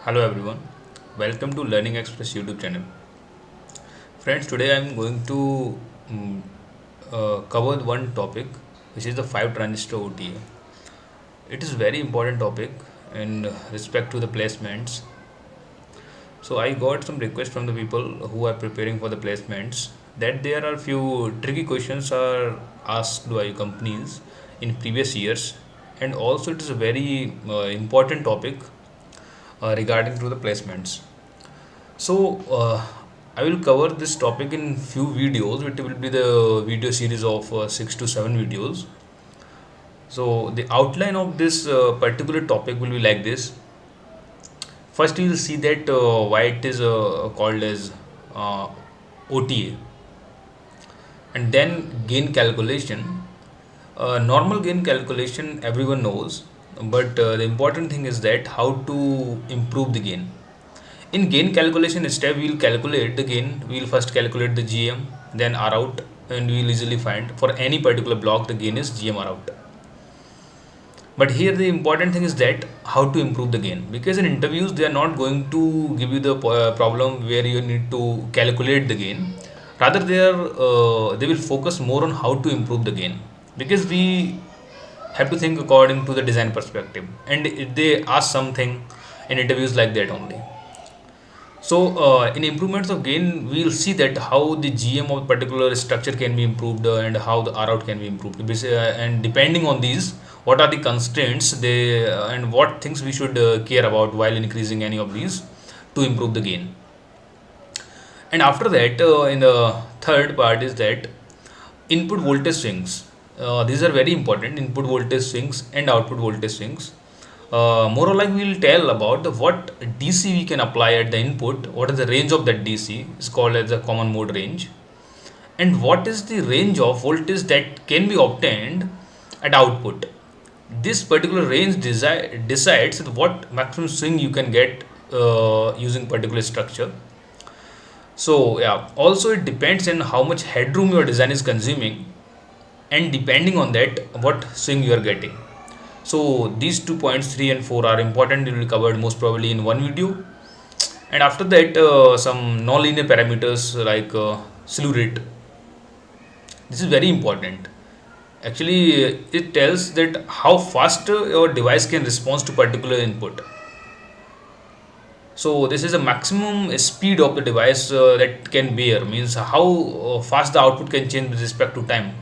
Hello everyone, welcome to Learning Express YouTube channel. Friends, today I am going to cover one topic which is the 5 transistor OTA. It is very important topic in respect to the placements. So I got some requests from the people who are preparing for the placements that there are few tricky questions are asked by companies in previous years, and also it is a very important topic regarding to the placements. So, I will cover this topic in few videos. It will be the video series of 6 to 7 videos. So, the outline of this particular topic will be like this. First, you will see that why it is called as OTA, and then gain calculation. Normal gain calculation everyone knows, but the important thing is that how to improve the gain. In gain calculation step, we will calculate the gain. We will first calculate the GM, then R out, and we will easily find for any particular block the gain is GM R out. But here the important thing is that how to improve the gain, because in interviews they are not going to give you the problem where you need to calculate the gain. Rather they will focus more on how to improve the gain, because we have to think according to the design perspective, and they ask something in interviews like that only. So, in improvements of gain, we will see that how the GM of particular structure can be improved and how the R out can be improved. And depending on these, what are the constraints they and what things we should care about while increasing any of these to improve the gain. And after that, in the third part is that input voltage swings. These are very important, input voltage swings and output voltage swings. More or like we will tell about what DC we can apply at the input, what is the range of that DC is called as the common mode range, and what is the range of voltage that can be obtained at output. This particular range decides what maximum swing you can get using particular structure. So yeah, also it depends on how much headroom your design is consuming, and depending on that what swing you are getting. So these 2 points 3 and 4 are important. It will be covered most probably in one video, and after that some non-linear parameters like slew rate. This is very important. Actually, it tells that how fast your device can respond to particular input. So this is a maximum speed of the device that can bear, means how fast the output can change with respect to time,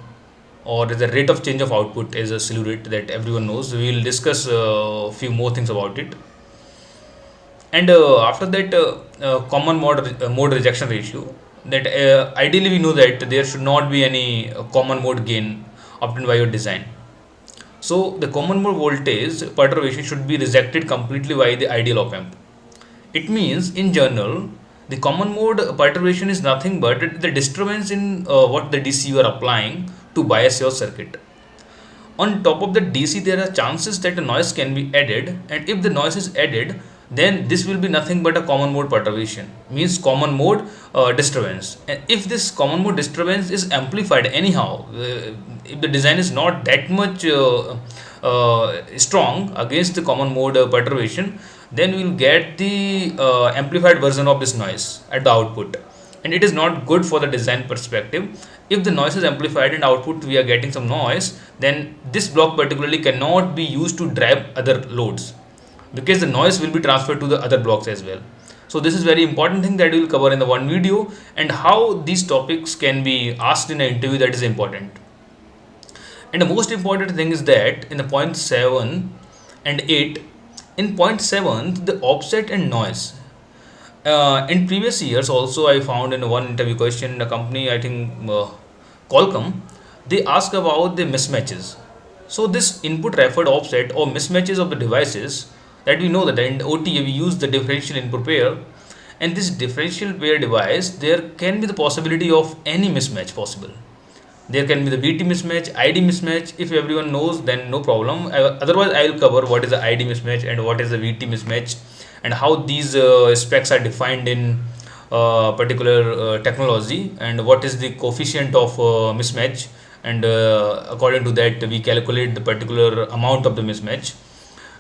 or the rate of change of output is a slew rate that everyone knows. We will discuss a few more things about it. And after that, common mode rejection ratio. That ideally we know that there should not be any common mode gain obtained by your design. So the common mode voltage perturbation should be rejected completely by the ideal op amp. It means in general the common mode perturbation is nothing but the disturbance in what the DC you are applying to bias your circuit. On top of the DC, there are chances that a noise can be added, and if the noise is added, then this will be nothing but a common mode perturbation, means common mode disturbance. And if this common mode disturbance is amplified anyhow, if the design is not that much strong against the common mode perturbation, then we will get the amplified version of this noise at the output, and it is not good for the design perspective. If the noise is amplified and output we are getting some noise, then this block particularly cannot be used to drive other loads, because the noise will be transferred to the other blocks as well. So this is very important thing that we will cover in the one video, and how these topics can be asked in an interview, that is important. And the most important thing is that in the point 7 and 8, in point 7 the offset and noise. In previous years also I found in one interview question in a company, I think Qualcomm, they ask about the mismatches. So this input referred offset or mismatches of the devices, that we know that in OTA we use the differential input pair, and this differential pair device there can be the possibility of any mismatch possible. There can be the VT mismatch, ID mismatch. If everyone knows, then no problem. Otherwise I will cover what is the ID mismatch and what is the VT mismatch, and how these specs are defined in particular technology, and what is the coefficient of mismatch, and according to that we calculate the particular amount of the mismatch.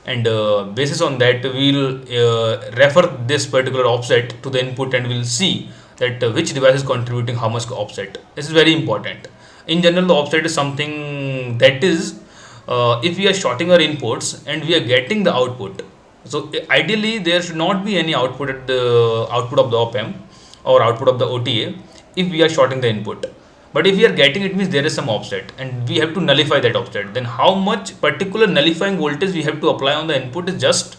and basis on that we'll refer this particular offset to the input, and we'll see that which device is contributing how much offset. This is very important. In general, the offset is something that is, if we are shorting our inputs and we are getting the output, so ideally there should not be any output at the output of the op amp or output of the OTA if we are shorting the input. But if we are getting, it means there is some offset and we have to nullify that offset. Then how much particular nullifying voltage we have to apply on the input is just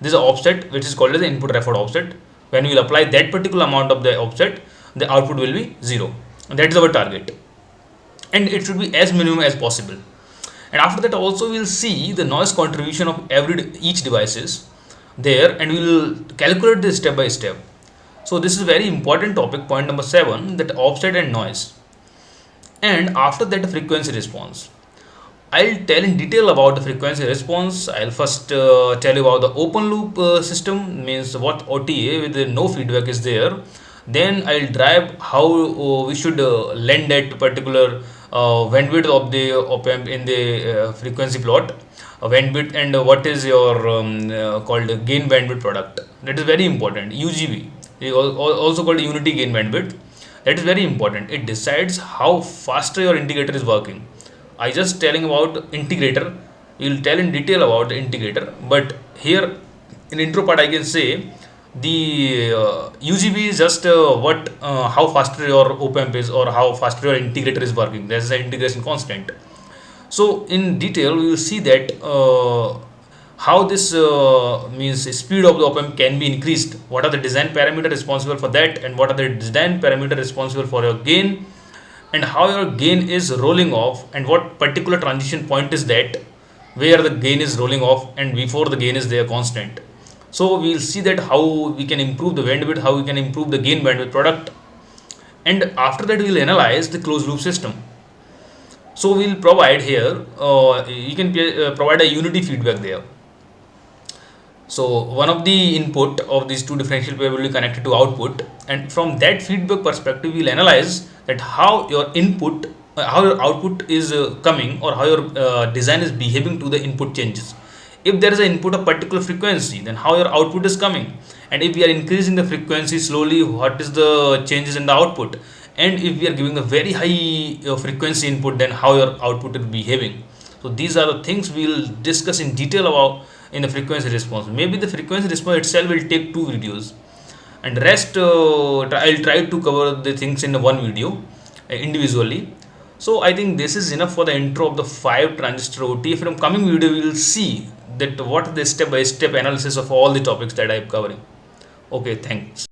this offset, which is called as the input referred offset. When we will apply that particular amount of the offset, the output will be 0. And that is our target. And it should be as minimum as possible. And after that also we will see the noise contribution of each devices there, and we will calculate this step by step. So this is a very important topic, point number 7, that offset and noise. And after that, the frequency response. I'll tell in detail about the frequency response. I'll first tell you about the open loop system, means what OTA with no feedback is there. Then I'll drive how we should lend that particular bandwidth of the op amp in the frequency plot, bandwidth, and what is your called gain bandwidth product. That is very important. UGB, also called unity gain bandwidth. That is very important. It decides how faster your integrator is working. I just telling about integrator. We will tell in detail about the integrator, but here in intro part I can say the UGB is just how faster your op amp is or how faster your integrator is working. That is the integration constant. So in detail we will see that how this means speed of the op amp can be increased, what are the design parameter responsible for that, and what are the design parameter responsible for your gain, and how your gain is rolling off, and what particular transition point is that where the gain is rolling off and before the gain is there constant. So we will see that how we can improve the bandwidth, how we can improve the gain bandwidth product, and after that we will analyze the closed loop system. So we will provide here, you can provide a unity feedback there. So one of the input of these two differential pair will be connected to output, and from that feedback perspective, we will analyze that how your input, how your output is coming, or how your design is behaving to the input changes. If there is an input of particular frequency, then how your output is coming, and if we are increasing the frequency slowly, what is the changes in the output, and if we are giving a very high frequency input, then how your output is behaving. So these are the things we will discuss in detail about in the frequency response. Maybe the frequency response itself will take 2 videos, and rest I'll try to cover the things in one video individually. So I think this is enough for the intro of the 5 transistor OTA. From coming video we will see that what the step by step analysis of all the topics that I am covering. Okay, thanks.